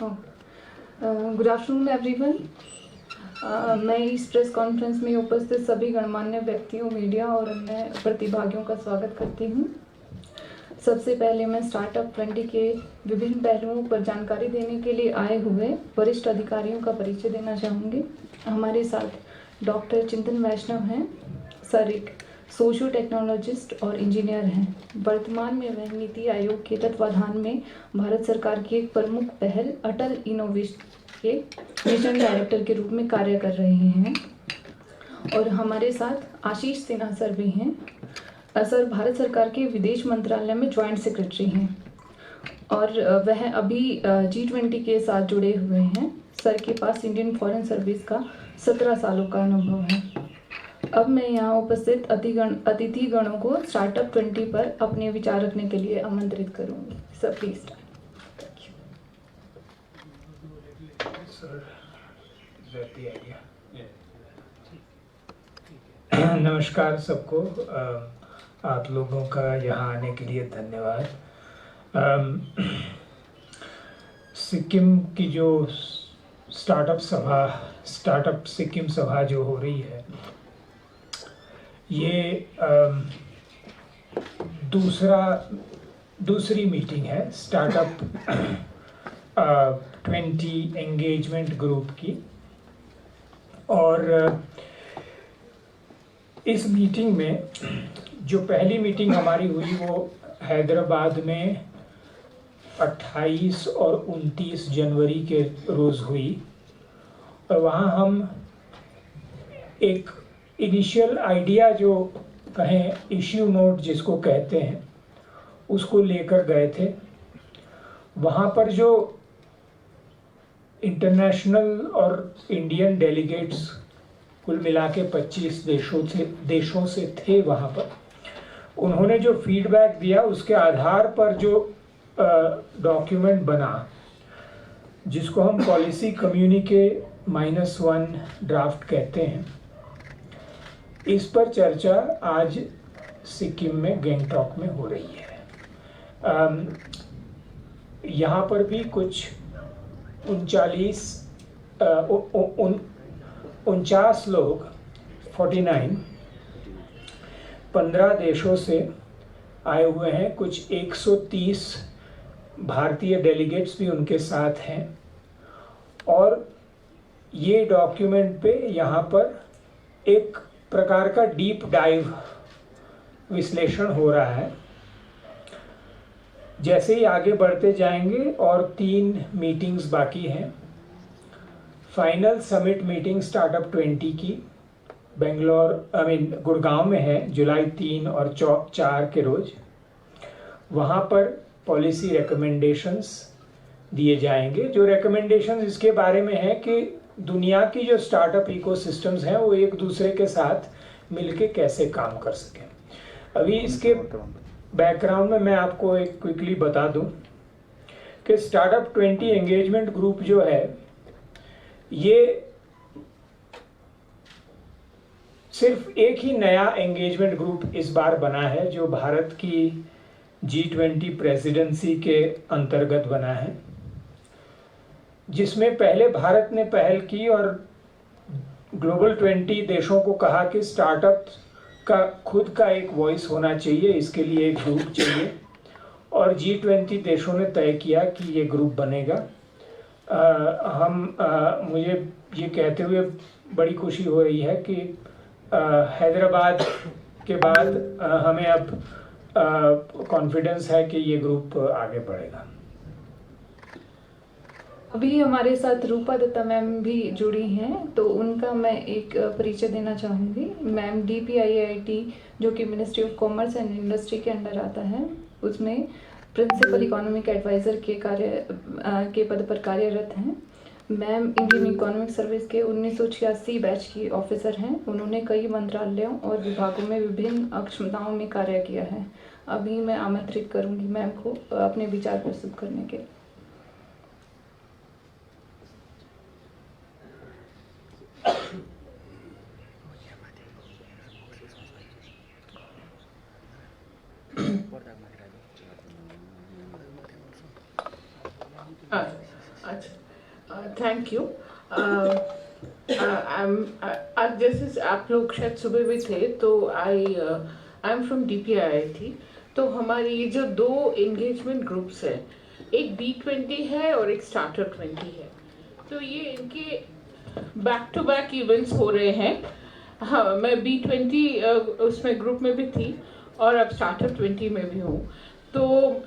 Good afternoon everyone. मैं इस press conference में उपस्थित सभी गणमान्य व्यक्तियों, मीडिया और अन्य प्रतिभागियों का स्वागत करती हूँ। सबसे पहले मैं स्टार्टअप 20 के विभिन्न पहलुओं पर जानकारी देने के लिए आए हुए वरिष्ठ अधिकारियों का परिचय देना चाहूँगी। हमारे साथ डॉक्टर चिंतन वैष्णव हैं। सर एक सोशियो टेक्नोलॉजिस्ट और इंजीनियर हैं। वर्तमान में वह नीति आयोग के तत्वाधान में भारत सरकार की एक प्रमुख पहल अटल इनोवेशन के मिशन डायरेक्टर के रूप में कार्य कर रहे हैं। और हमारे साथ आशीष सिन्हा सर भी हैं। सर भारत सरकार के विदेश मंत्रालय में जॉइंट सेक्रेटरी हैं और वह अभी G20 के साथ जुड़े हुए हैं। सर के पास इंडियन फॉरेन सर्विस का 17 सालों का अनुभव है। अब मैं यहाँ उपस्थित अतिथि गणों को स्टार्टअप 20 पर अपने विचार रखने के लिए आमंत्रित करूँगी। Sir please. नमस्कार सबको। आप लोगों का यहाँ आने के लिए धन्यवाद। सिक्किम की जो स्टार्टअप सिक्किम सभा जो हो रही है, ये दूसरी मीटिंग है स्टार्टअप 20 एंगेजमेंट ग्रुप की। और इस मीटिंग में जो पहली मीटिंग हमारी हुई वो हैदराबाद में 28 और 29 जनवरी के रोज़ हुई। और वहाँ हम एक इनिशियल आइडिया जो कहें इश्यू नोट जिसको कहते हैं उसको लेकर गए थे। वहाँ पर जो इंटरनेशनल और इंडियन डेलीगेट्स कुल मिला के 25 देशों से थे वहाँ पर, उन्होंने जो फीडबैक दिया उसके आधार पर जो डॉक्यूमेंट बना जिसको हम पॉलिसी कम्युनिके -1 ड्राफ्ट कहते हैं, इस पर चर्चा आज सिक्किम में गैंगटॉक में हो रही है। यहाँ पर भी कुछ 49 लोग 15 देशों से आए हुए हैं। कुछ 130 भारतीय डेलीगेट्स भी उनके साथ हैं। और ये डॉक्यूमेंट पे यहाँ पर एक प्रकार का डीप डाइव विश्लेषण हो रहा है। जैसे ही आगे बढ़ते जाएंगे और 3 मीटिंग्स बाकी हैं। फाइनल समिट मीटिंग स्टार्टअप 20 की गुड़गांव में है जुलाई 3 और 4 के रोज। वहाँ पर पॉलिसी रिकमेंडेशंस दिए जाएंगे। जो रिकमेंडेशंस इसके बारे में है कि दुनिया की जो स्टार्टअप इकोसिस्टम्स हैं वो एक दूसरे के साथ मिलके कैसे काम कर सकें। अभी इसके बैकग्राउंड में मैं आपको एक क्विकली बता दूं कि स्टार्टअप 20 एंगेजमेंट ग्रुप जो है ये सिर्फ एक ही नया एंगेजमेंट ग्रुप इस बार बना है जो भारत की G20 प्रेसिडेंसी के अंतर्गत बना है, जिसमें पहले भारत ने पहल की और ग्लोबल 20 देशों को कहा कि स्टार्टअप का खुद का एक वॉइस होना चाहिए, इसके लिए एक ग्रुप चाहिए। और G20 देशों ने तय किया कि ये ग्रुप बनेगा। मुझे ये कहते हुए बड़ी खुशी हो रही है कि हैदराबाद के बाद हमें अब कॉन्फिडेंस है कि ये ग्रुप आगे बढ़ेगा। अभी हमारे साथ रूपा दत्ता मैम भी जुड़ी हैं, तो उनका मैं एक परिचय देना चाहूँगी। मैम DPIIT जो कि ministry of commerce and industry के अंडर आता है, उसमें प्रिंसिपल इकोनॉमिक एडवाइज़र के पद पर कार्यरत हैं। मैम इंडियन इकोनॉमिक सर्विस के 1986 बैच की ऑफिसर हैं। उन्होंने कई मंत्रालयों और विभागों में विभिन्न अक्षमताओं में कार्य किया है। अभी मैं आमंत्रित करूँगी मैम को अपने विचार प्रस्तुत करने के लिए। अच्छा, थैंक यू। आज जैसे आप लोग शायद सुबह भी थे, तो आई एम फ्रॉम DPIIT। तो हमारे ये जो दो एंगेजमेंट ग्रुप्स हैं, एक B20 है और एक Startup20 है। तो ये इनके बैक टू बैक इवेंट्स हो रहे हैं। हाँ, मैं B20 उसमें ग्रुप में भी थी और अब Startup20 में भी हूँ। तो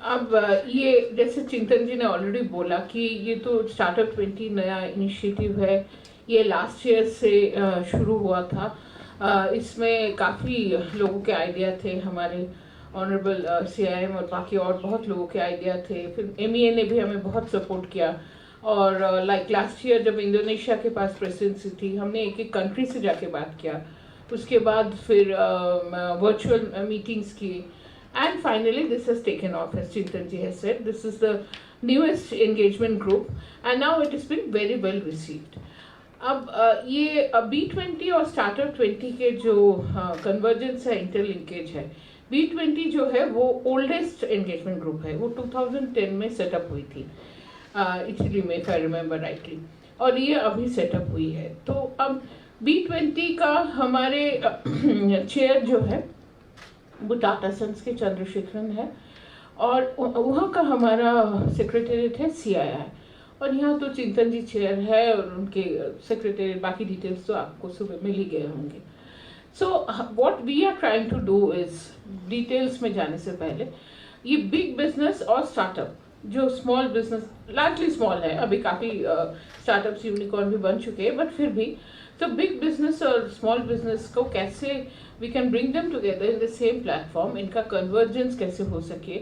अब ये जैसे चिंतन जी ने ऑलरेडी बोला कि ये तो Startup20 नया इनिशिएटिव है। ये लास्ट ईयर से शुरू हुआ था। इसमें काफ़ी लोगों के आइडिया थे, हमारे ऑनरेबल CIM और बाकी और बहुत लोगों के आइडिया थे। फिर MEA ने भी हमें बहुत सपोर्ट किया। और लाइक लास्ट ईयर जब इंडोनेशिया के पास प्रेसिडेंसी थी, हमने एक एक कंट्री से जाके बात किया। उसके बाद फिर वर्चुअल मीटिंग्स की, and finally this has taken off, as Chintan ji has said. This is the newest engagement group and now it has been very well received. अब ये B20 और Startup20 के जो कन्वर्जेंस है, इंटरलिंकेज है। B20 जो है वो ओल्डेस्ट एंगेजमेंट ग्रुप है, वो 2010 में सेटअप हुई थी इटली में, इफ आई रिमेम्बर राइटली, और ये अभी सेटअप हुई है। तो अब B20 का हमारे चेयर जो है वो टाटा सन्स के चंद्रशेखरन है, और वहाँ का हमारा सेक्रेटरीट है CII, और यहाँ तो चिंतन जी चेयर है और उनके सेक्रेटरी, बाकी डिटेल्स तो आपको सुबह मिल ही गए होंगे। So what we are trying to do is, details में जाने से पहले, ये बिग बिजनेस और स्टार्टअप, जो स्मॉल बिजनेस, लार्जली स्मॉल है, अभी काफ़ी स्टार्टअप्स यूनिकॉर्न भी बन चुके हैं, बट फिर भी तो बिग बिजनेस और स्मॉल बिजनेस को कैसे we can bring them together in the same platform, इनका कन्वर्जेंस कैसे हो सके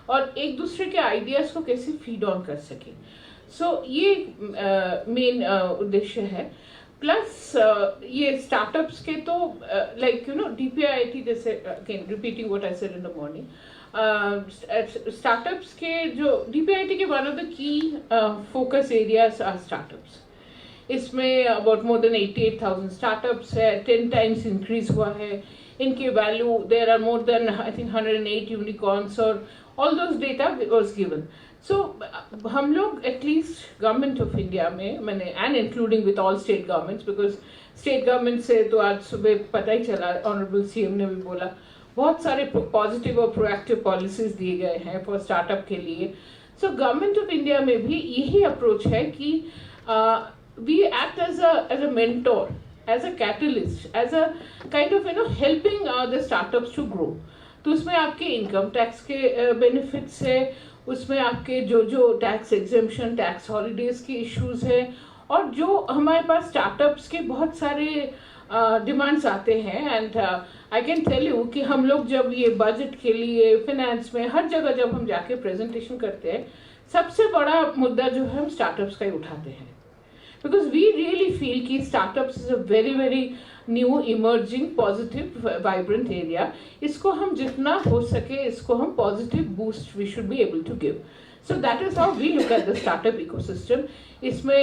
और एक दूसरे के आइडियाज को कैसे फीड ऑन कर सके। सो ये मेन उद्देश्य है। प्लस ये स्टार्टअप्स के तो लाइक यू नो DPIIT, जैसे again repeating what I said in the morning, startups के जो DPIIT के one of the key focus areas are startups. इसमें अबाउट मोर देन 88,000 स्टार्टअप्स है, 10 टाइम्स इंक्रीज हुआ है इनके value. There are more than I think 108 unicorns और all those data was given. So हम लोग एटलीस्ट गवर्नमेंट ऑफ इंडिया में, मैंने and including with all state governments, because state government से तो आज सुबह पता ही चला, ऑनरेबल CM ने भी बोला, बहुत सारे पॉजिटिव और प्रोएक्टिव पॉलिसीज दिए गए हैं फॉर स्टार्टअप के लिए। सो गवर्नमेंट ऑफ इंडिया में भी यही अप्रोच है कि we act as a mentor, as a catalyst, as a kind of helping the startups to grow. तो उसमें आपके इनकम टैक्स के बेनिफिट्स है, उसमें आपके जो टैक्स एग्जेम्पशन, टैक्स हॉलीडेज की इश्यूज है, और जो हमारे पास स्टार्टअप्स के बहुत सारे डिमांड्स आते हैं। And I can tell you कि हम लोग जब ये बजट के लिए, फिनेंस में, हर जगह जब हम जाके प्रेजेंटेशन करते हैं, सबसे बड़ा मुद्दा जो है हम स्टार्टअप्स का ही उठाते हैं, because we really feel कि startups is a very very new emerging positive vibrant area. इसको हम जितना हो सके, इसको हम positive boost we should be able to give. So that is how we look at the startup ecosystem. इसमें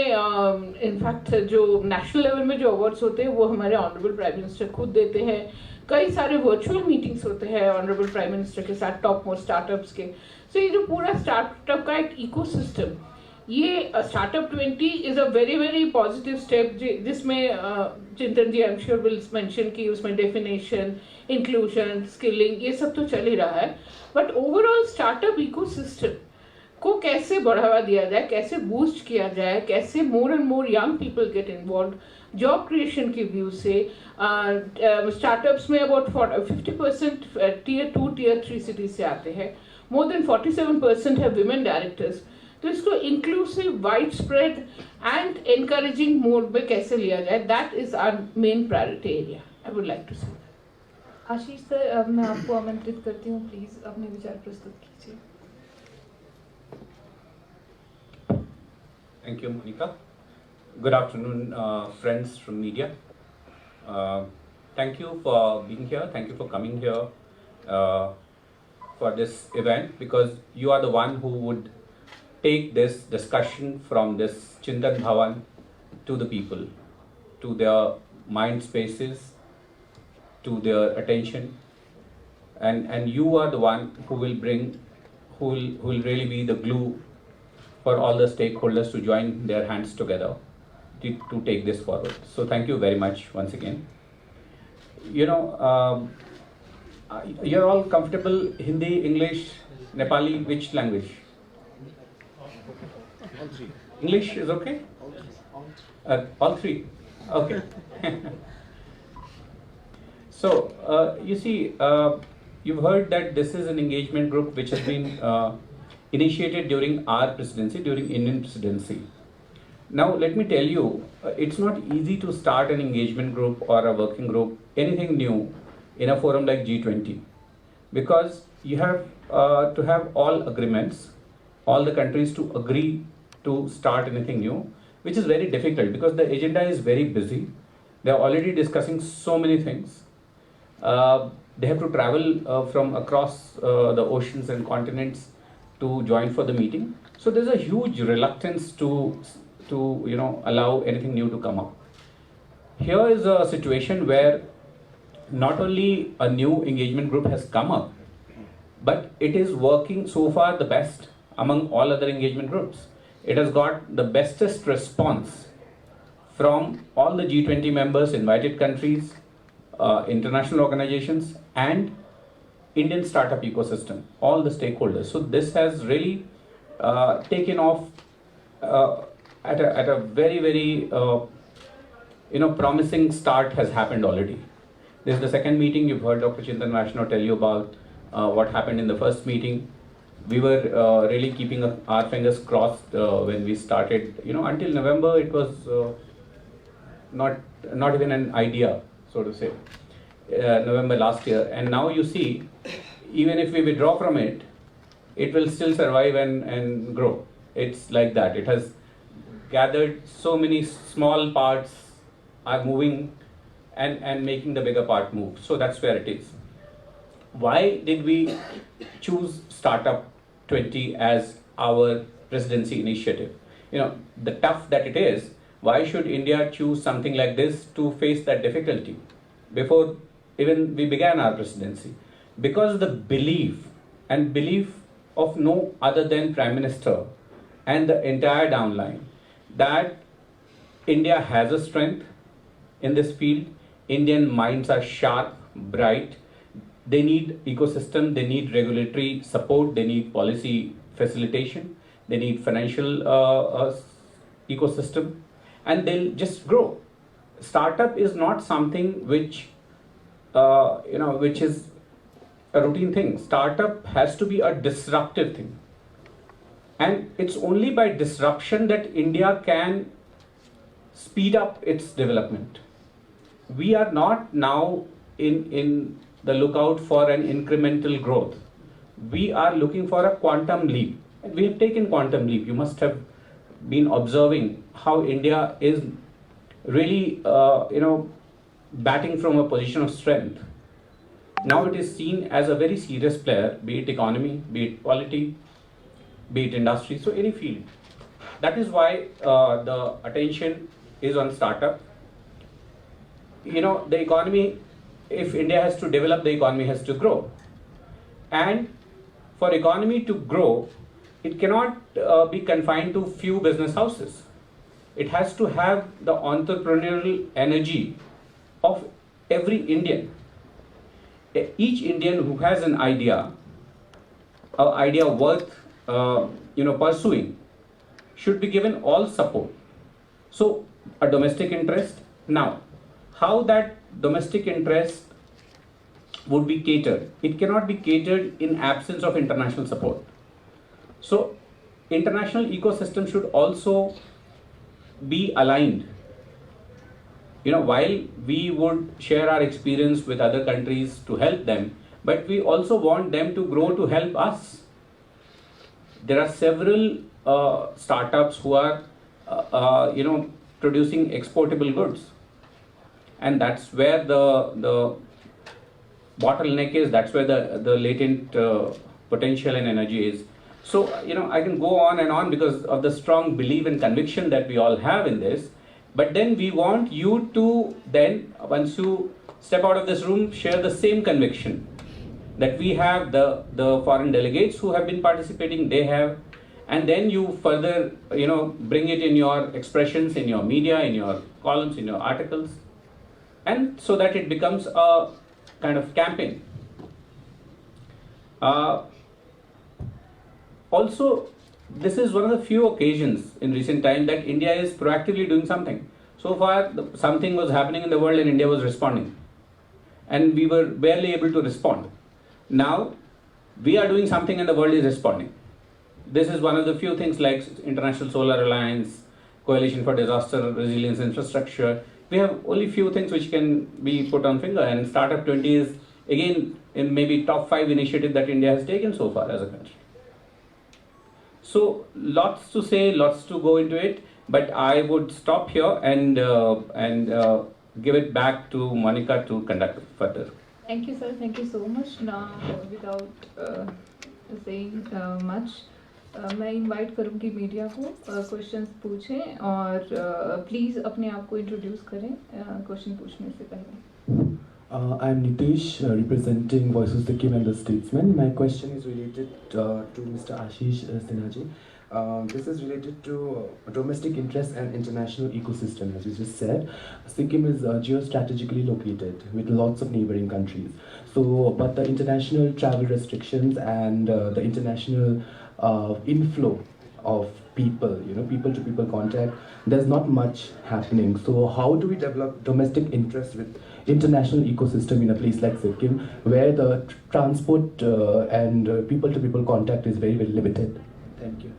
in fact जो national level में जो awards होते हैं वो हमारे honorable prime minister खुद देते हैं। कई सारे virtual meetings होते हैं honorable prime minister के साथ top most startups के। So ये जो पूरा startup का एक ecosystem, ये Startup20 is a very very positive step, जिसमें Chintan ji I am sure will mention कि उसमें डेफिनेशन, इंक्लूजन, स्किलिंग, ये सब तो चल ही रहा है, बट ओवरऑल स्टार्टअप इकोसिस्टम को कैसे बढ़ावा दिया जाए, कैसे बूस्ट किया जाए, कैसे more and more young people get involve, job creation के व्यू से। स्टार्टअप्स में अबाउट 50% Tier 2 Tier 3 सिटीज से आते हैं, मोर देन 47% है विमेन डायरेक्टर्स। तो इसको inclusive, wide spread and encouraging mode में कैसे लिया जाए, that is our main priority area, I would like to say. Ashish sir, मैं आपको आमंत्रित करती हूँ, प्लीज अपने विचार प्रस्तुत कीजिए। Thank you, Monica. Good afternoon, friends from media. Thank you for being here. Thank you for coming here for this event, because you are the one who would take this discussion from this Chintan Bhavan to the people, to their mind spaces, to their attention, and you are the one who will bring, who will really be the glue for all the stakeholders to join their hands together to take this forward. So thank you very much once again. You know, you're all comfortable Hindi, English, Nepali, which language? All three. English is okay? All three? Okay. So, you see, you've heard that this is an engagement group which has been initiated during our presidency, during Indian presidency. Now, let me tell you, it's not easy to start an engagement group or a working group, anything new in a forum like G20, because you have to have all agreements, all the countries to agree to start anything new, which is very difficult because the agenda is very busy. They are already discussing so many things. They have to travel from across the oceans and continents to join for the meeting. So there's a huge reluctance to allow anything new to come up. Here is a situation where not only a new engagement group has come up, but it is working so far the best among all other engagement groups. It has got the bestest response from all the G20 members, invited countries, international organizations, and Indian startup ecosystem, all the stakeholders. So this has really taken off at a very, very promising start has happened already. This is the second meeting. You've heard Dr. Chintan Vaishnav tell you about what happened in the first meeting. We were really keeping our fingers crossed when we started. Until November, it was not even an idea, so to say. November last year, and now you see, even if we withdraw from it, it will still survive and grow. It's like that. It has gathered so many small parts are moving and making the bigger part move. So that's where it is. Why did we choose Startup20 as our presidency initiative? The tough that it is, why should India choose something like this to face that difficulty before even we began our presidency? Because the belief of no other than Prime Minister and the entire downline that India has a strength in this field. Indian minds are sharp, bright. They need ecosystem, they need regulatory support, they need policy facilitation, they need financial ecosystem, and they'll just grow. Startup is not something which is a routine thing. Startup has to be a disruptive thing. And it's only by disruption that India can speed up its development. We are not now in the lookout for an incremental growth. We are looking for a quantum leap. And we have taken quantum leap. You must have been observing how India is really, batting from a position of strength. Now it is seen as a very serious player, be it economy, be it polity, be it industry, so any field. That is why the attention is on startup. The economy, if India has to develop, the economy has to grow. And for economy to grow, it cannot be confined to few business houses. It has to have the entrepreneurial energy of every Indian. Each Indian who has an idea worth pursuing, should be given all support. So a domestic interest. Now, how that domestic interest would be catered? It cannot be catered in absence of international support. So international ecosystem should also be aligned. While we would share our experience with other countries to help them, but we also want them to grow to help us. There are several startups who are, producing exportable goods, and that's where the bottleneck is. That's where the latent potential and energy is. So I can go on and on because of the strong belief and conviction that we all have in this. But then we want you to then, once you step out of this room, share the same conviction that we have. The foreign delegates who have been participating, they have, and then you further, bring it in your expressions, in your media, in your columns, in your articles, and so that it becomes a kind of campaign. Also, this is one of the few occasions in recent time that India is proactively doing something. So far, something was happening in the world and India was responding. And we were barely able to respond. Now, we are doing something and the world is responding. This is one of the few things like International Solar Alliance, Coalition for Disaster Resilience Infrastructure. We have only few things which can be put on finger, and Startup20 is again in maybe top 5 initiative that India has taken so far as a country. So lots to say, lots to go into it, but I would stop here and give it back to Monica to conduct further. Thank you, sir. Thank you so much. Now, without saying much, मैं invite करूँगी media को questions पूछें और please अपने आप को introduce करें question पूछने से पहले. I'm Nitesh, representing Voice of Sikkim and the Statesman. My question is related to Mr. Ashish Sinhaji. This is related to domestic interest and international ecosystem. As you just said, Sikkim is geostrategically located with lots of neighboring countries. So, but the international travel restrictions and the international inflow of people, people-to-people contact, there's not much happening. So how do we develop domestic interest with international ecosystem in a place like Sikkim, where the transport and people-to-people contact is very, very limited? Thank you.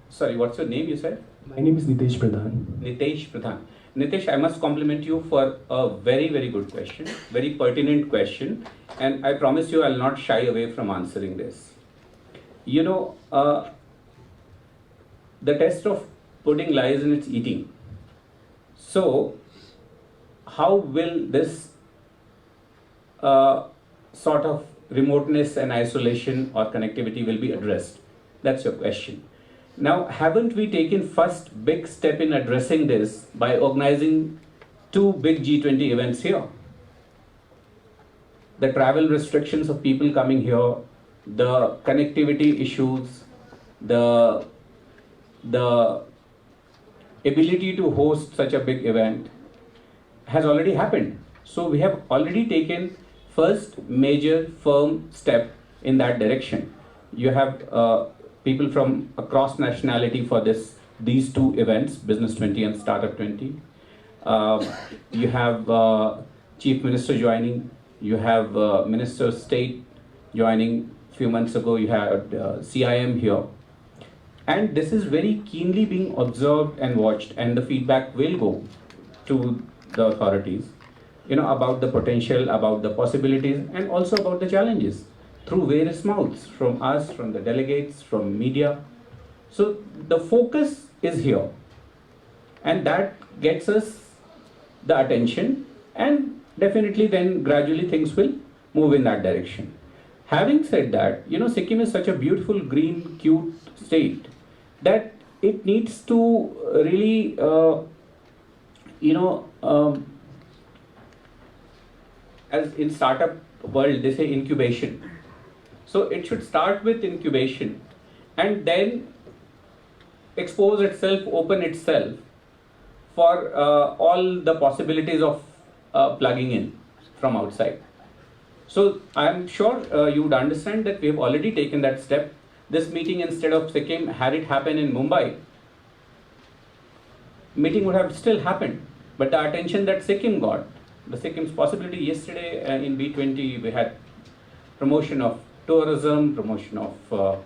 Sorry, what's your name, you said? My name is Nitesh Pradhan. Nitesh Pradhan. Nitesh, I must compliment you for a very, very good question, very pertinent question, and I promise you I'll not shy away from answering this. The test of pudding lies in its eating. So, how will this sort of remoteness and isolation or connectivity will be addressed? That's your question. Now, haven't we taken first big step in addressing this by organizing 2 big G20 events here? The travel restrictions of people coming here, the connectivity issues, the ability to host such a big event has already happened. So we have already taken first major firm step in that direction. You have people from across nationality for these 2 events, Business 20 and Startup 20. You have Chief Minister joining. You have Minister of State joining. A few months ago, you had CIM here. And this is very keenly being observed and watched, and the feedback will go to the authorities, about the potential, about the possibilities, and also about the challenges through various mouths, from us, from the delegates, from media. So the focus is here, and that gets us the attention, and definitely then gradually things will move in that direction. Having said that, Sikkim is such a beautiful, green, cute state that it needs to really, as in startup world, they say incubation. So it should start with incubation and then expose itself, open itself for all the possibilities of plugging in from outside. So I'm sure you would understand that we have already taken that step. This meeting, instead of Sikkim, had it happen in Mumbai, meeting would have still happened. But the attention that Sikkim got, the Sikkim's possibility yesterday in B20, we had promotion of tourism, promotion of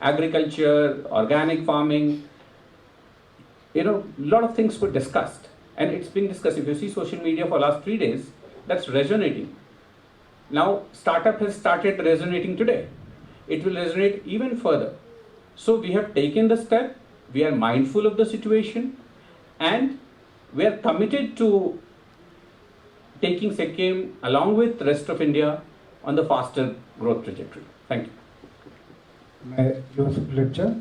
agriculture, organic farming. A lot of things were discussed, and it's being discussed. If you see social media for last 3 days, that's resonating. Now, startup has started resonating today. It will resonate even further. So we have taken the step, we are mindful of the situation, and we are committed to taking Sikkim along with the rest of India on the faster growth trajectory. Thank you. मैं Joseph lecture,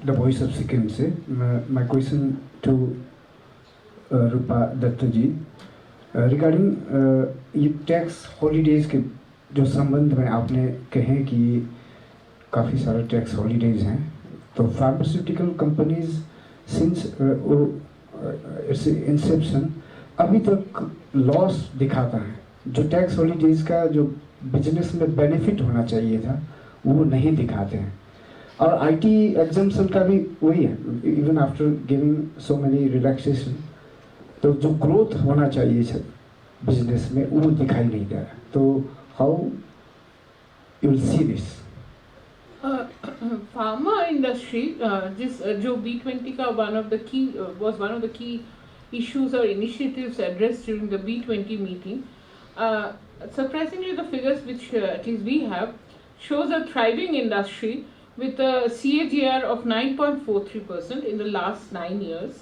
the voice of Sikkim से. My question to Rupa Dattaji regarding ये tax holidays के जो संबंध में आपने कहे कि काफ़ी सारे टैक्स हॉलीडेज़ हैं, तो pharmaceutical companies since its inception अभी तक लॉस दिखाता है। जो टैक्स हॉलीडेज़ का जो बिजनेस में बेनिफिट होना चाहिए था वो नहीं दिखाते हैं। और आईटी एग्जाम्शन का भी वही है, even after giving so many relaxation, तो जो ग्रोथ होना चाहिए बिजनेस में वो दिखाई नहीं दे रहा। तो how you will see this? Pharma industry जिस जो B20 का वन ऑफ द की issues or initiatives addressed during the B20 meeting. Surprisingly, the figures which at least we have shows a thriving industry with a CAGR of 9.43% in the last 9 years.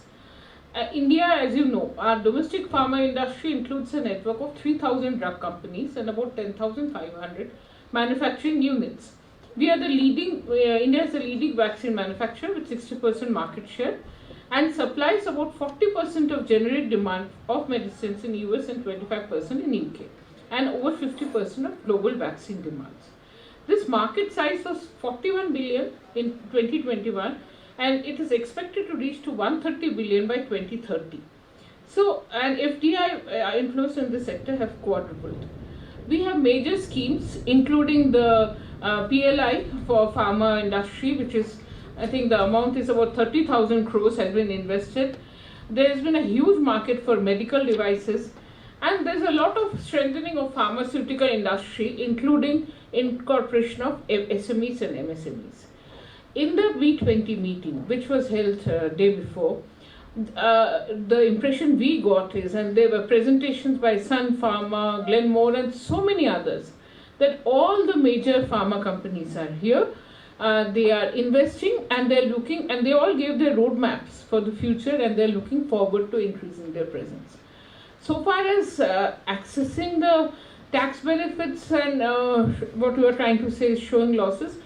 India, as you know, our domestic pharma industry includes a network of 3,000 drug companies and about 10,500 manufacturing units. We are the leading, India is the leading vaccine manufacturer with 60% market share and supplies about 40% of generic demand of medicines in US and 25% in UK and over 50% of global vaccine demands. This market size was 41 billion in 2021 and it is expected to reach to 130 billion by 2030. So, and FDI inflows in this sector have quadrupled. We have major schemes including the PLI for pharma industry, which is, I think the amount is about 30,000 crores has been invested. There has been a huge market for medical devices and there's a lot of strengthening of pharmaceutical industry, including incorporation of SMEs and MSMEs. In the B20 meeting, which was held day before, the impression we got is, and there were presentations by Sun Pharma, Glenmore and so many others, that all the major pharma companies are here. They are investing and they're looking, and they all gave their roadmaps for the future and they're looking forward to increasing their presence. So far as accessing the tax benefits and what you are trying to say is showing losses,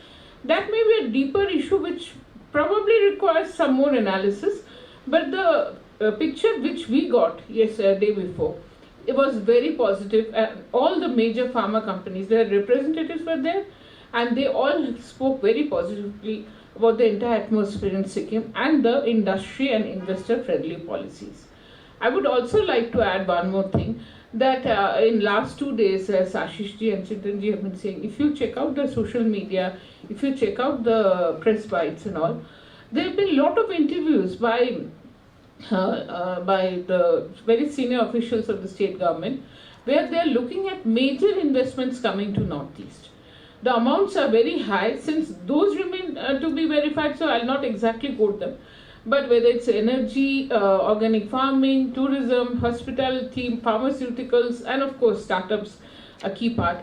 that may be a deeper issue which probably requires some more analysis. But the picture which we got day before, it was very positive. All the major pharma companies, their representatives were there, and they all spoke very positively about the entire atmosphere in Sikkim and the industry and investor-friendly policies. I would also like to add one more thing, that in last 2 days, as Ashish ji and Chintan ji have been saying, if you check out the social media, if you check out the press bites and all, there have been a lot of interviews by the very senior officials of the state government, where they are looking at major investments coming to Northeast. The amounts are very high, since those remain to be verified, so I'll not exactly quote them. But whether it's energy, organic farming, tourism, hospitality, pharmaceuticals, and of course startups, a key part,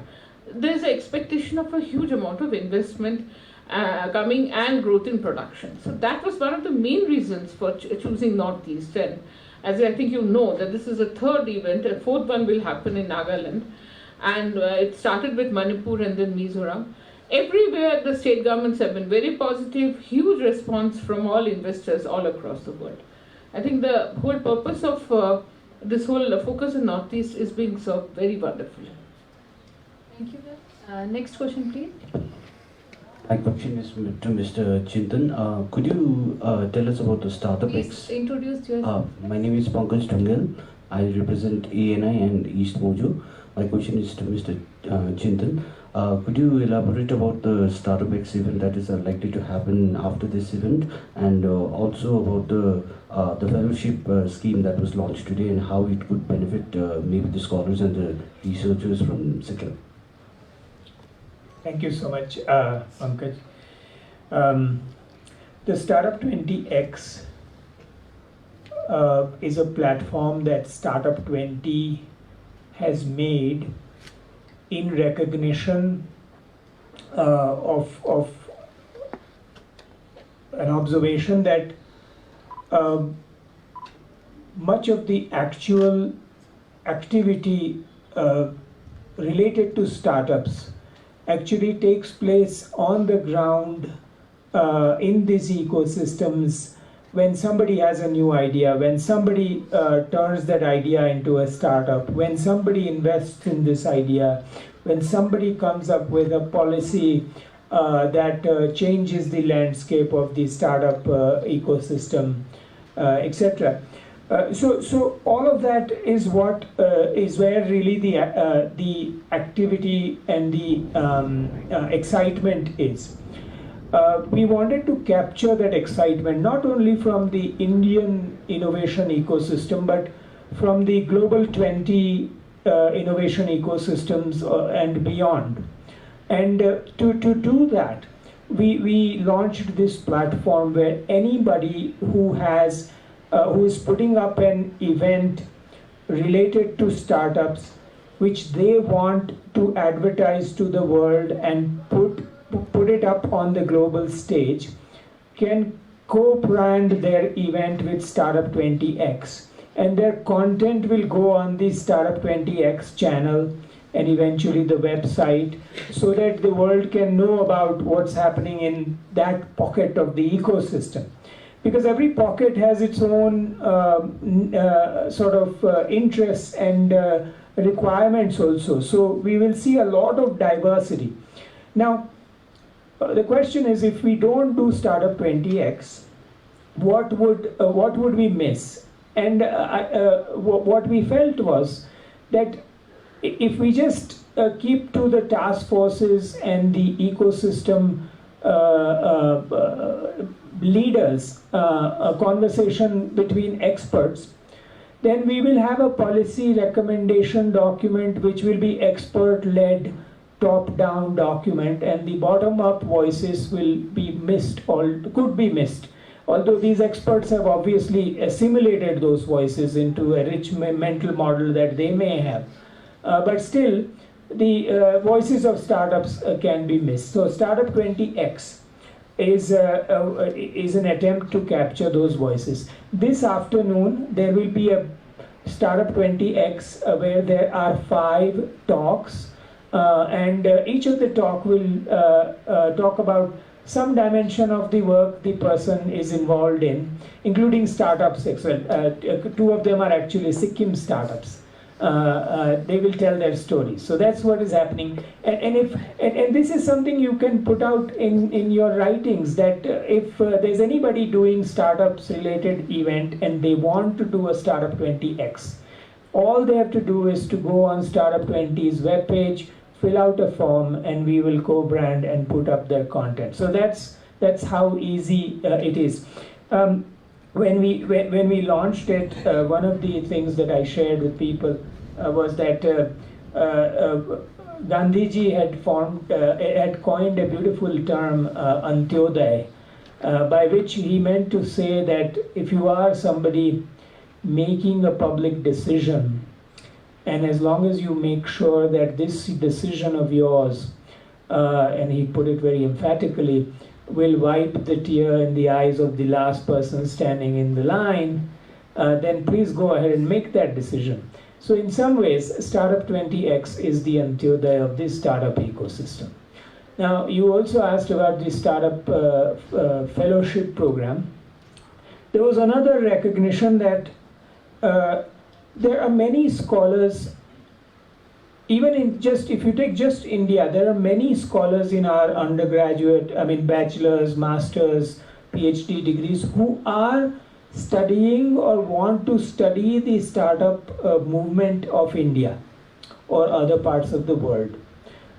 there's an expectation of a huge amount of investment coming and growth in production. So that was one of the main reasons for choosing Northeast. And as I think you know, that this is a third event, a fourth one will happen in Nagaland. And it started with Manipur and then Mizoram. Everywhere the state governments have been very positive, huge response from all investors all across the world. I think the whole purpose of this whole focus in Northeast is being served very wonderfully. Thank you. Next question, please. My question is to Mr. Chintan. Could you tell us about the Startup Please introduce yourself. My name is Pankaj Tungal. I represent ANI and East Mojo. My question is to Mr. Chintan. Could you elaborate about the Startup event that is likely to happen after this event, and also about the fellowship scheme that was launched today and how it could benefit maybe the scholars and the researchers from Sikkim? Thank you so much, Pankaj. The Startup20X is a platform that Startup20 has made in recognition of an observation that much of the actual activity related to startups actually takes place on the ground in these ecosystems when somebody has a new idea, when somebody turns that idea into a startup, when somebody invests in this idea, when somebody comes up with a policy that changes the landscape of the startup ecosystem, etc. So all of that is what is where really the activity and the excitement is. We wanted to capture that excitement not only from the Indian innovation ecosystem, but from the global 20 innovation ecosystems and beyond. And to do that, we launched this platform where anybody who is putting up an event related to startups, which they want to advertise to the world and put it up on the global stage, can co-brand their event with Startup20X, and their content will go on the Startup20X channel and eventually the website, so that the world can know about what's happening in that pocket of the ecosystem. Because every pocket has its own interests and requirements also. So we will see a lot of diversity. Now, the question is, if we don't do Startup20X, what would we miss? And what we felt was that if we just keep to the task forces and the ecosystem leaders, a conversation between experts, then we will have a policy recommendation document which will be expert-led, top-down document, and the bottom-up voices will be missed or could be missed. Although these experts have obviously assimilated those voices into a rich mental model that they may have. But still, the voices of startups can be missed. So Startup20X is an attempt to capture those voices. This afternoon, there will be a Startup20X where there are 5 talks, and each of the talk will talk about some dimension of the work the person is involved in, including startups as well. 2 of them are actually Sikkim startups. They will tell their stories. So that's what is happening. And this is something you can put out in your writings, that if there's anybody doing startups related event and they want to do a Startup20X, all they have to do is to go on Startup20's webpage, fill out a form, and we will co-brand and put up their content. So that's how easy it is. When we launched it, one of the things that I shared with people was that Gandhiji had coined a beautiful term, Antyodaya, by which he meant to say that if you are somebody making a public decision, and as long as you make sure that this decision of yours, and he put it very emphatically, will wipe the tear in the eyes of the last person standing in the line, then please go ahead and make that decision. So in some ways, Startup20X is the Antyodaya of this startup ecosystem. Now, you also asked about the startup fellowship program. There was another recognition that there are many scholars, even in if you take just India, there are many scholars in our undergraduate, bachelor's, master's, PhD degrees who are studying or want to study the startup movement of India or other parts of the world.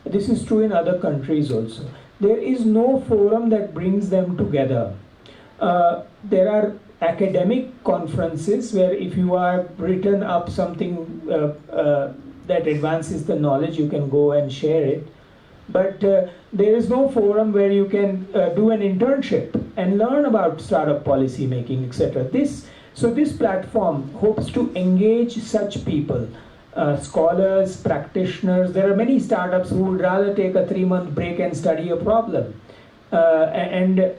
This is true in other countries also. There is no forum that brings them together. There are academic conferences where if you are written up something that advances the knowledge, you can go and share it. But there is no forum where you can do an internship and learn about startup policy making, etc. So this platform hopes to engage such people, scholars, practitioners. There are many startups who would rather take a 3-month break and study a problem. And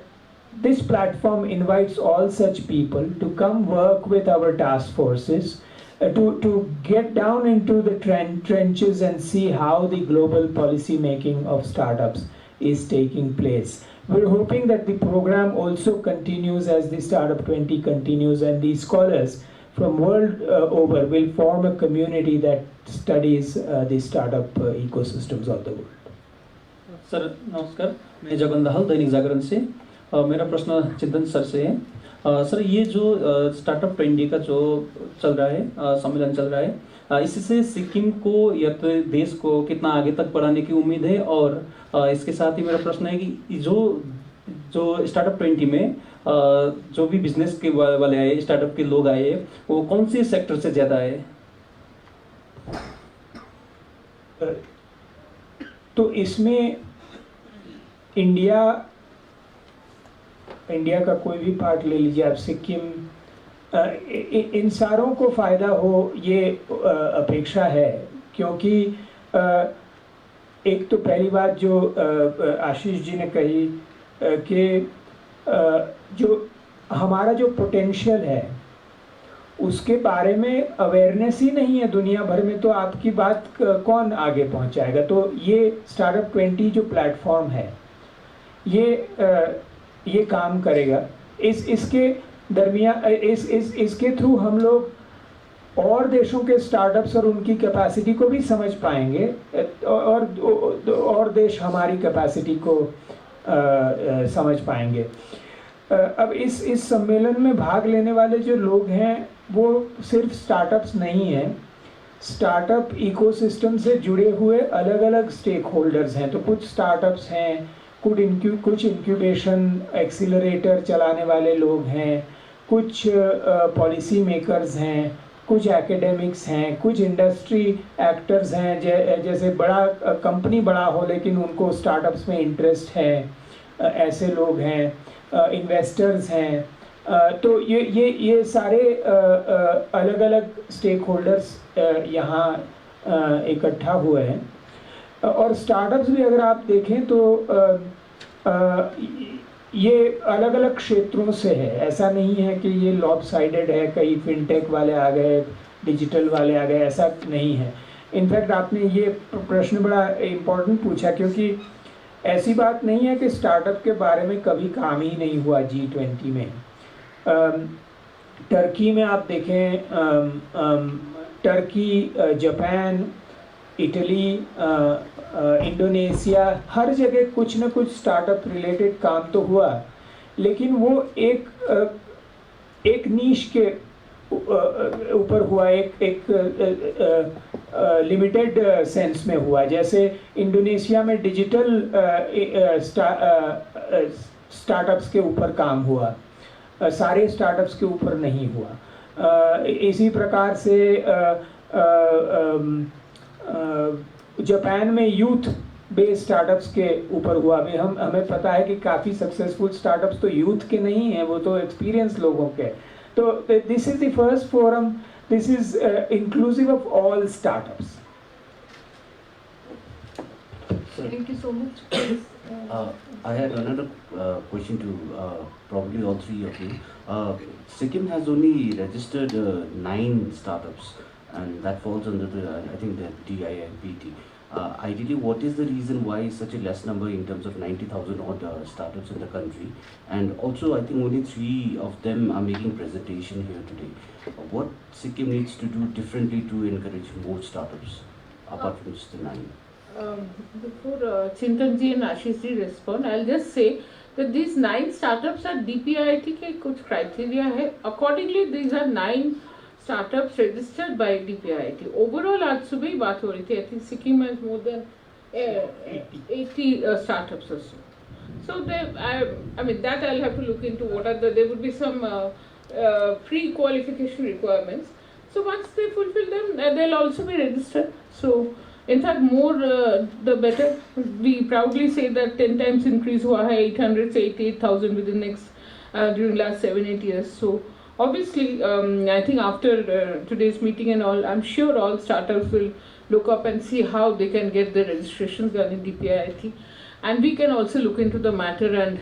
this platform invites all such people to come work with our task forces, to get down into the trenches and see how the global policy making of startups is taking place. We're hoping that the program also continues as the Startup20 continues, and the scholars from world over will form a community that studies the startup ecosystems of the world. Sir नमस्कार, मैं जगन दाहल दैनिक जागरण से। मेरा प्रश्न चिंतन sir से है। Sir ये जो स्टार्टअप 20 का जो चल रहा है सम्मेलन चल रहा है, इससे सिक्किम को या तो देश को कितना आगे तक बढ़ाने की उम्मीद है, और इसके साथ ही मेरा प्रश्न है कि जो स्टार्टअप 20 में जो भी बिजनेस के वाले आए, स्टार्टअप के लोग आए, वो कौन से सेक्टर से ज़्यादा है? तो इसमें इंडिया का कोई भी पार्ट ले लीजिए आप, सिक्किम, इन सारों को फ़ायदा हो ये अपेक्षा है, क्योंकि एक तो पहली बात जो आशीष जी ने कही कि जो हमारा जो पोटेंशियल है उसके बारे में अवेयरनेस ही नहीं है दुनिया भर में, तो आपकी बात कौन आगे पहुंचाएगा। तो ये Startup20 जो प्लेटफॉर्म है ये काम करेगा। इसके दरमियान इसके थ्रू हम लोग और देशों के स्टार्टअप्स और उनकी कैपेसिटी को भी समझ पाएंगे, और देश हमारी कैपेसिटी को समझ पाएंगे। अब इस सम्मेलन में भाग लेने वाले जो लोग हैं वो सिर्फ स्टार्टअप्स नहीं हैं, स्टार्टअप इकोसिस्टम से जुड़े हुए अलग अलग स्टेक होल्डर्स हैं। तो कुछ स्टार्टअप्स हैं, कुछ इंक्यूबेशन एक्सीलरेटर चलाने वाले लोग हैं, कुछ पॉलिसी मेकर्स हैं, कुछ एकेडमिक्स हैं, कुछ इंडस्ट्री एक्टर्स हैं, जैसे बड़ा कंपनी बड़ा हो लेकिन उनको स्टार्टअप्स में इंटरेस्ट है, ऐसे लोग हैं, इन्वेस्टर्स हैं। तो ये सारे अलग अलग स्टेक होल्डर्स यहाँ इकट्ठा हुए हैं। और स्टार्टअप्स भी अगर आप देखें तो ये अलग अलग क्षेत्रों से है, ऐसा नहीं है कि ये लॉपसाइडेड है, कई फिनटेक वाले आ गए, डिजिटल वाले आ गए, ऐसा नहीं है। इनफैक्ट आपने ये प्रश्न बड़ा इम्पोर्टेंट पूछा, क्योंकि ऐसी बात नहीं है कि स्टार्टअप के बारे में कभी काम ही नहीं हुआ G20 में। टर्की में आप देखें, टर्की, जापान, इटली, इंडोनेशिया, हर जगह कुछ न कुछ स्टार्टअप रिलेटेड काम तो हुआ, लेकिन वो एक नीश के ऊपर हुआ, एक लिमिटेड सेंस में हुआ। जैसे इंडोनेशिया में डिजिटल स्टार्टअप्स के ऊपर काम हुआ, सारे स्टार्टअप्स के ऊपर नहीं हुआ। इसी प्रकार से जापान में यूथ बेस्ड स्टार्टअप्स के ऊपर हुआ। अभी हमें पता है कि काफ़ी सक्सेसफुल स्टार्टअप्स तो यूथ के नहीं हैं, वो तो एक्सपीरियंस लोगों के। तो this is the first forum, this is inclusive of all startups. Thank you so much. I had another question to probably all three of you. Sikkim has only registered 9 startups, and that falls under the, I think, the DIIPT. Ideally, what is the reason why such a less number in terms of 90,000 odd startups in the country? And also, I think only 3 of them are making presentation here today. What Sikkim needs to do differently to encourage more startups, apart from just the 9? Before Chintan ji and Ashish ji respond, I'll just say that these 9 startups are DPIIT के कुछ criteria है. Accordingly, these are 9 startups registered by DPIIT. Overall, आज सुबह ही बात हो रही थी. I think Sikkim has more than 80 startups or so. So I mean that I'll have to look into. There would be some pre-qualification requirements. So once they fulfill them, they'll also be registered. So in fact, more the better. We proudly say that 10 times increase हुआ है, 800 से 88,000 within next during last 7-8 years. So obviously, I think after today's meeting and all, I'm sure all startups will look up and see how they can get their registrations done in DPIIT, and we can also look into the matter and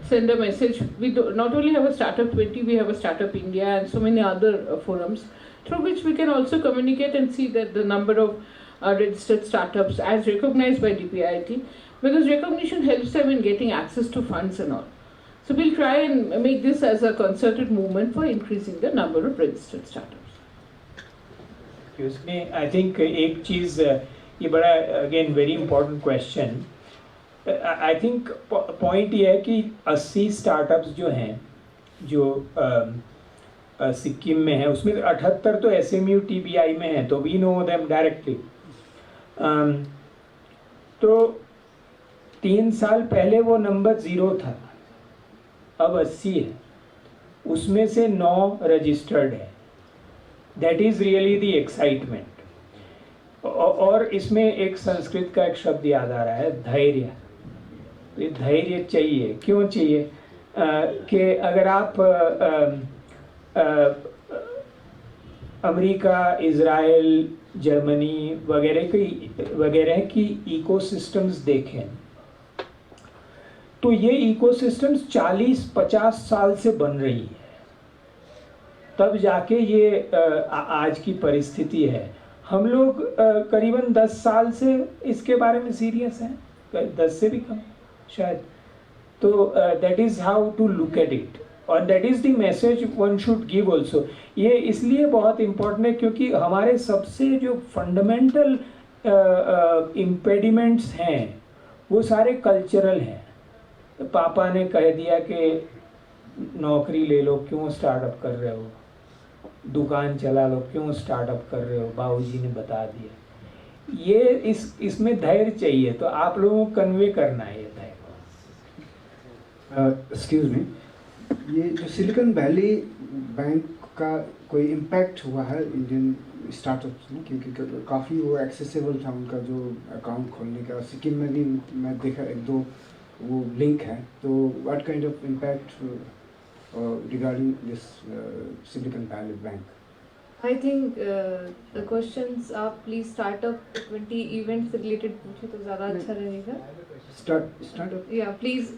send a message. We not only have a Startup20, we have a Startup India and so many other forums through which we can also communicate and see that the number of registered startups as recognized by DPIIT, because recognition helps them in getting access to funds and all. So we'll try and make this as a concerted movement for increasing the number of registered startups. उसमें I think एक चीज़ ये बड़ा again very important question. I think point ये है कि 80 startups जो हैं जो सिक्किम में है, उसमें 78 तो SMU TBI में है, तो वी नो देम डायरेक्टली. तो 3 साल पहले वो नंबर 0 था, अब 80 है, उसमें से 9 रजिस्टर्ड है. That is really the excitement. और इसमें एक संस्कृत का एक शब्द याद आ रहा है, धैर्य. ये धैर्य चाहिए. क्यों चाहिए? कि अगर आप अमेरिका, इज़राइल, जर्मनी वगैरह की इकोसिस्टम्स देखें तो ये इकोसिस्टम्स 40-50 साल से बन रही है, तब जाके ये आज की परिस्थिति है. हम लोग करीबन 10 साल से इसके बारे में सीरियस हैं, 10 से भी कम शायद. तो that is how to look at it, और that is the message one should give also. ये इसलिए बहुत इम्पोर्टेंट है क्योंकि हमारे सबसे जो फंडामेंटल इम्पेडिमेंट्स हैं वो सारे कल्चरल हैं. पापा ने कह दिया कि नौकरी ले लो, क्यों स्टार्टअप कर रहे हो? दुकान चला लो, क्यों स्टार्टअप कर रहे हो? बाबूजी ने बता दिया. ये इसमें धैर्य चाहिए, तो आप लोगों को कन्वे करना है ये धैर्य. एक्सक्यूज मी, ये जो सिलिकॉन वैली बैंक का कोई इम्पैक्ट हुआ है इंडियन स्टार्टअप्स में, क्योंकि काफ़ी वो एक्सेसिबल था उनका जो अकाउंट खोलने का. सिक्किम में भी मैं देखा 1-2 वो लिंक है. तो what kind of impact regarding this Silicon Valley Bank? I think the questions आप please Startup20 events से related पूछे तो ज़्यादा अच्छा रहेगा. Startup? Yeah, please.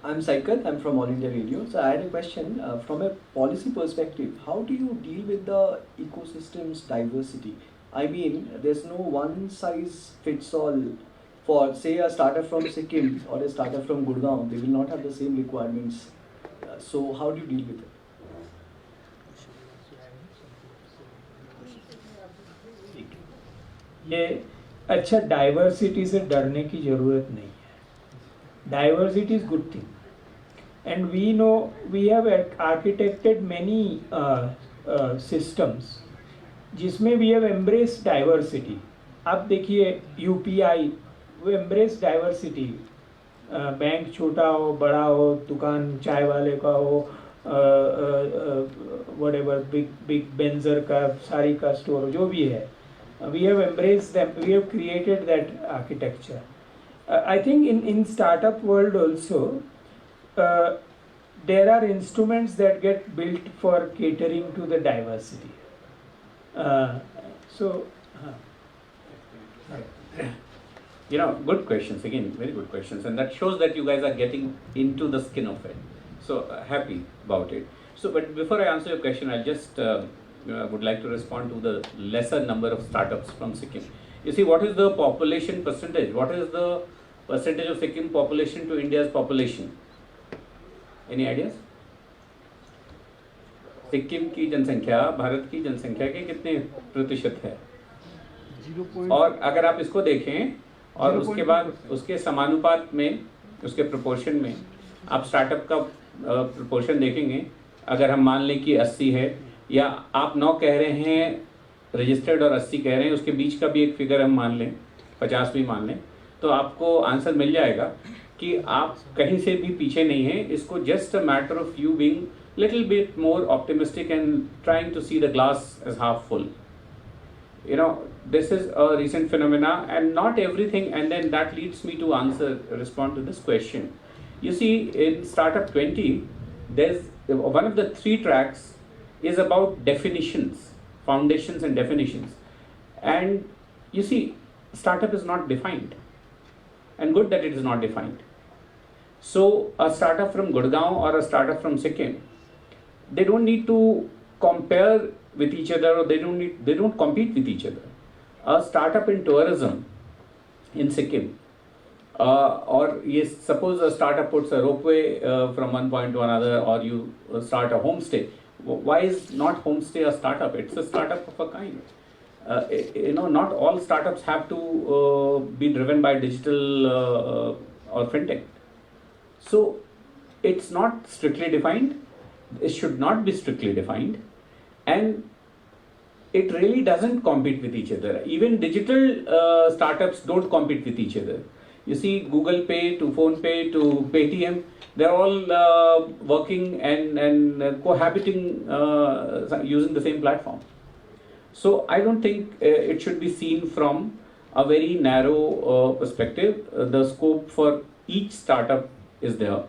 I'm Saikat, I'm from All India Radio. So I had a question from a policy perspective. How do you deal with the ecosystem's diversity? I mean, there's no one size fits all. For say a startup from Sikkim or a startup from Gurgaon, they will not have the same requirements. So how do you deal with it? ये अच्छा, diversity से डरने की ज़रूरत नहीं है. Diversity is good thing, and we know we have architected many systems जिसमें we have embrace diversity. आप देखिए UPI, वो एम्ब्रेस डाइवर्सिटी. बैंक छोटा हो, बड़ा हो, दुकान चाय वाले का हो, व्हाटएवर, बिग बेंजर का, साड़ी का स्टोर, जो भी है, we have embraced them, we have created that architecture. I think in startup world also there are instruments that get built for catering to the diversity. You know, good questions, again, very good questions, and that shows that you guys are getting into the skin of it. So happy about it. So, but before I answer your question, I just would like to respond to the lesser number of startups from Sikkim. You see, what is the population percentage? What is the percentage of Sikkim population to India's population? Any ideas? Sikkim की जनसंख्या भारत की जनसंख्या के कितने प्रतिशत है? और अगर आप इसको देखें और उसके बाद उसके समानुपात में, उसके प्रोपोर्शन में आप स्टार्टअप का प्रोपोर्शन देखेंगे. अगर हम मान लें कि 80 है, या आप 9 कह रहे हैं रजिस्टर्ड और 80 कह रहे हैं, उसके बीच का भी एक फिगर हम मान लें, 50 भी मान लें, तो आपको आंसर मिल जाएगा कि आप कहीं से भी पीछे नहीं हैं. इसको just a matter of you being little bit more optimistic and trying to see the glass as half full. You know, this is a recent phenomena, and not everything, and then that leads me to respond to this question. You see, in Startup20, there's one of the 3 tracks is about definitions, foundations and definitions. And you see, startup is not defined, and good that it is not defined. So a startup from Gurgaon or a startup from Sikkim, they don't need to compare with each other, or they don't compete with each other. a startup in tourism in Sikkim, or yes, suppose a startup puts a ropeway from one point to another, or you start a homestay. Why is not homestay a startup? It's a startup of a kind. Not all startups have to be driven by digital or fintech. So it's not strictly defined. It should not be strictly defined, and it really doesn't compete with each other. Even digital startups don't compete with each other. You see, Google Pay to Phone Pay to Paytm, they're all working and cohabiting using the same platform. So I don't think it should be seen from a very narrow perspective. The scope for each startup is there,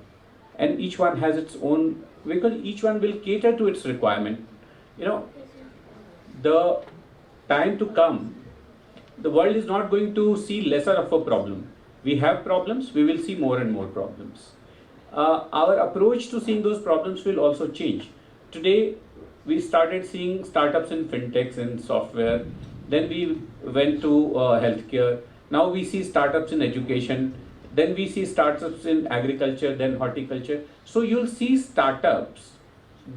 and each one has its own, because each one will cater to its requirement. The time to come, the world is not going to see lesser of a problem. We have problems, we will see more and more problems. Our approach to seeing those problems will also change. Today, we started seeing startups in fintechs and software, then we went to healthcare, now we see startups in education, then we see startups in agriculture, then horticulture. So you'll see startups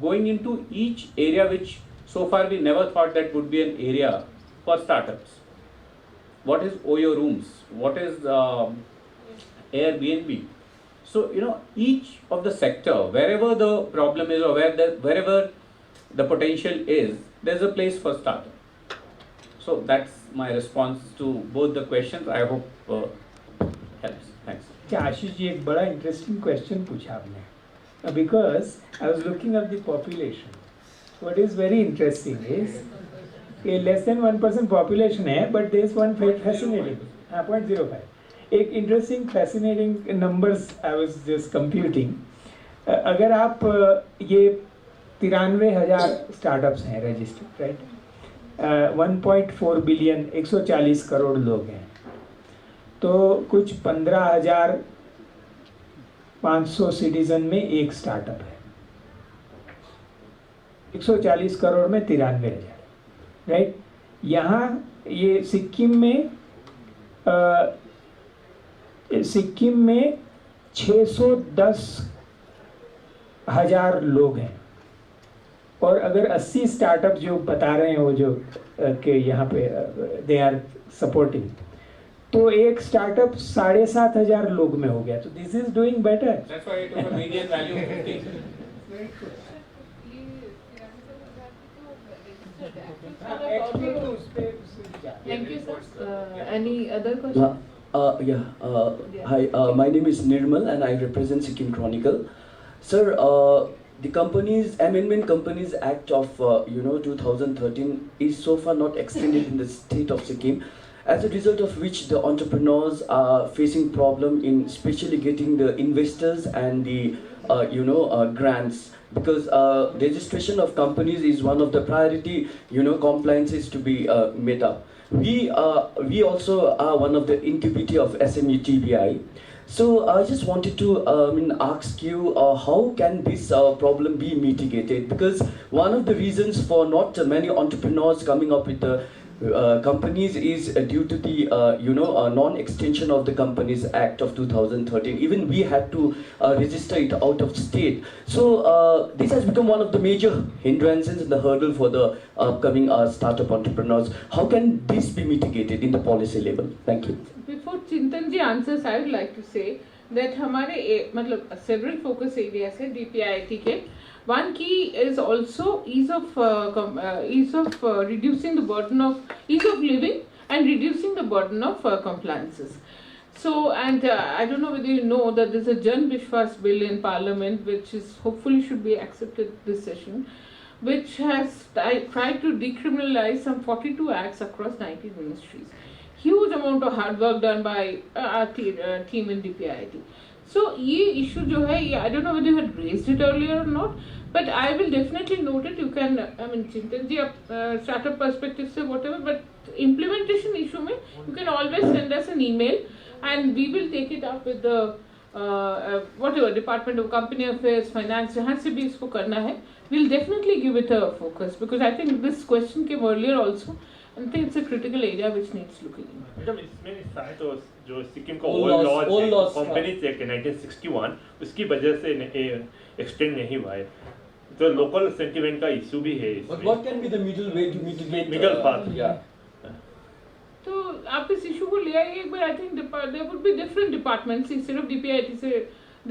going into each area which so far we never thought that would be an area for startups. What is Oyo Rooms? What is Airbnb? So, each of the sector, wherever the problem is or wherever the potential is, there's a place for startup. So that's my response to both the questions. I hope helps. Thanks. क्या आशीष जी एक बड़ा interesting question पूछा आपने, because I was looking at the population. What is very interesting is ये less than 1% population है, but there is one fascinating 0.05. एक interesting fascinating numbers I was just computing. अगर आप ये 93,000 स्टार्टअप्स हैं रजिस्टर्ड, राइट, 1.4 बिलियन 140 करोड़ लोग हैं, तो कुछ 15,500 सिटीजन में एक स्टार्टअप है. 140 करोड़ में 93,000, राइट. यहाँ ये सिक्किम में 610,000 लोग हैं, और अगर 80 स्टार्टअप जो बता रहे हैं वो जो कि यहाँ पे दे आर सपोर्टिंग, तो एक स्टार्टअप 7,500 लोग में हो गया. तो this is doing better. That's why it was a median value of 50. Thank you, sir. Any other question? Hi, my name is Nirmal and I represent Sikkim Chronicle. Sir, the Amendment Companies Act of 2013 is so far not extended in the state of Sikkim, as a result of which the entrepreneurs are facing problem in especially getting the investors and the grants, because registration of companies is one of the priority compliances to be met up. We also are one of the incubity of SME TBI. So I just wanted to ask you how can this problem be mitigated, because one of the reasons for not many entrepreneurs coming up with the companies is due to the non-extension of the Companies Act of 2013. Even we had to register it out of state. So this has become one of the major hindrances and the hurdle for the upcoming startup entrepreneurs. How can this be mitigated in the policy level? Thank you. Before Chintan ji answers, I would like to say that हमारे several focus areas है DPIIT के. One key is also ease of reducing the burden of ease of living and reducing the burden of compliances. So, and I don't know whether you know that there's a Jan Vishwas bill in Parliament, which is hopefully should be accepted this session, which has tried to decriminalize some 42 acts across 19 ministries. Huge amount of hard work done by our team in DPIIT. So ये issue जो है, I don't know whether you had raised it earlier or not, but I will definitely note it. You can, Chintan ji, startup perspective से whatever, but implementation issue में you can always send us an email and we will take it up with the whatever Department of Company Affairs, Finance, जहाँ से भी इसको करना है, we'll definitely give it a focus, because I think this question came earlier also. I think it's a critical area which needs looking into. Madam इसमें शायद तो जो सिक्किम का All old laws- all law laws companies act 1961 उसकी वजह से extend नहीं हुआ है, तो लोकल सेंटिमेंट का इशू भी है But इसमें। what can be the middle way to mitigate? Middle path. Yeah. तो आप इस इशू को ले आइए एक बार. I think there would be different departments, सिर्फ DPIIT से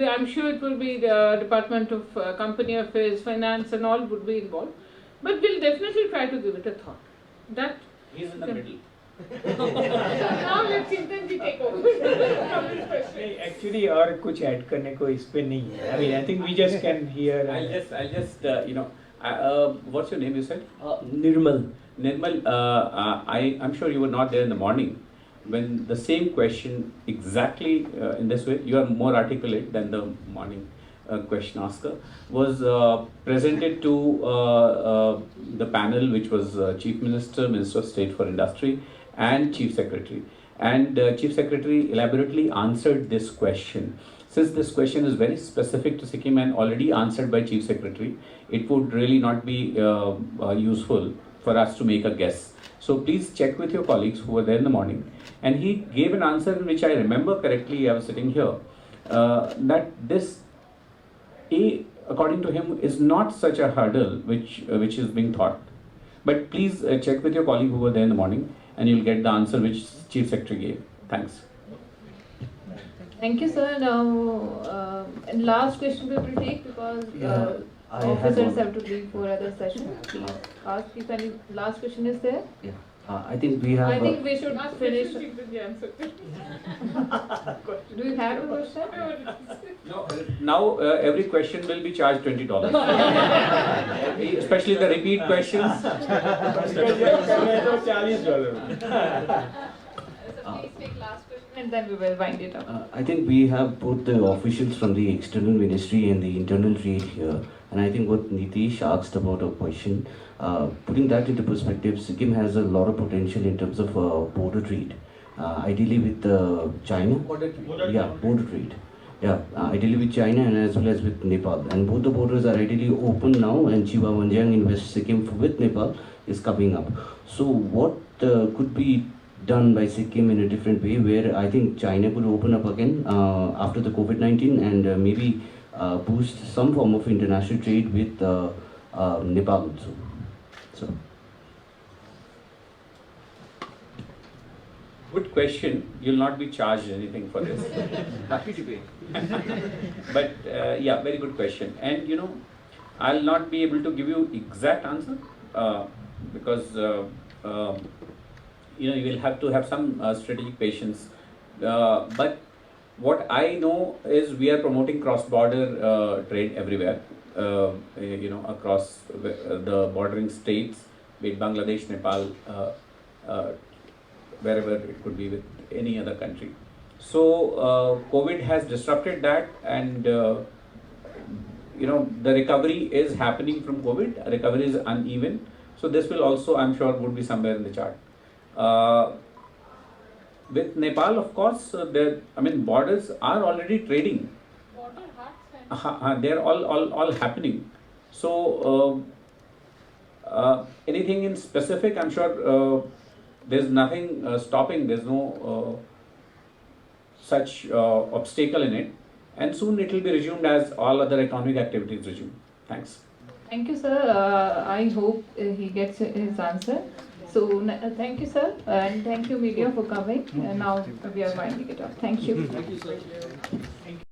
I am sure it will be the department of company affairs, finance and all would be involve, but will definitely try to give it a thought. That He's in the middle. now let Chintan ji take over from this question. Actually और कुछ add करने को इस पे नहीं है. I mean I think we just can hear. I'll just what's your name, you said? Nirmal. Nirmal, I'm sure you were not there in the morning when the same question exactly in this way, you are more articulate than the morning question asker, was presented to the panel, which was Chief Minister, Minister of State for Industry and Chief Secretary. And Chief Secretary elaborately answered this question. Since this question is very specific to Sikkim and already answered by Chief Secretary, it would really not be useful for us to make a guess. So please check with your colleagues who were there in the morning. And he gave an answer in which I remember correctly, I was sitting here, that this, according to him, is not such a hurdle which is being thought. But please check with your colleague who were there in the morning and you'll get the answer which Chief Secretary gave. Thanks. Thank you, sir. Now, last question we will take because I had officers one. have to leave for other sessions. Please ask if any last question is there. Yeah. I think we have. I think we should Ask finish. question, Chintan ji answer. Do you have a question? No, now every question will be charged $20. Especially the repeat questions. So please take last question and then we will wind it up. I think we have both the officials from the external ministry and the internal trade here. And I think what Nitish asked about a question, putting that into perspective, Sikkim has a lot of potential in terms of border trade. Ideally with China. Border trade. Yeah, border trade. Yeah, ideally with China and as well as with Nepal. And both the borders are ideally open now, and Chiba Wanjang in West Sikkim with Nepal is coming up. So what could be done by Sikkim in a different way, where I think China could open up again after the COVID-19 and maybe boost some form of international trade with Nepal also. So. Good question. You'll not be charged anything for this. Happy to pay. But yeah, very good question. And you know, I'll not be able to give you exact answer because you know, you will have to have some strategic patience. But what I know is we are promoting cross-border trade everywhere. You know, across the bordering states, be it Bangladesh, Nepal, wherever it could be with any other country. So COVID has disrupted that, and you know, the recovery is happening from COVID. Recovery is uneven, so this will also, I'm sure, would be somewhere in the chart. With Nepal, of course, borders are already trading. Border huts. They are all happening. So anything in specific, I'm sure there's nothing stopping. There's no such obstacle in it, and soon it will be resumed as all other economic activities resume. Thanks. Thank you, sir. I hope he gets his answer. So thank you, sir, and thank you, media, for coming. And now we are winding it up. Thank you. Thank you, sir.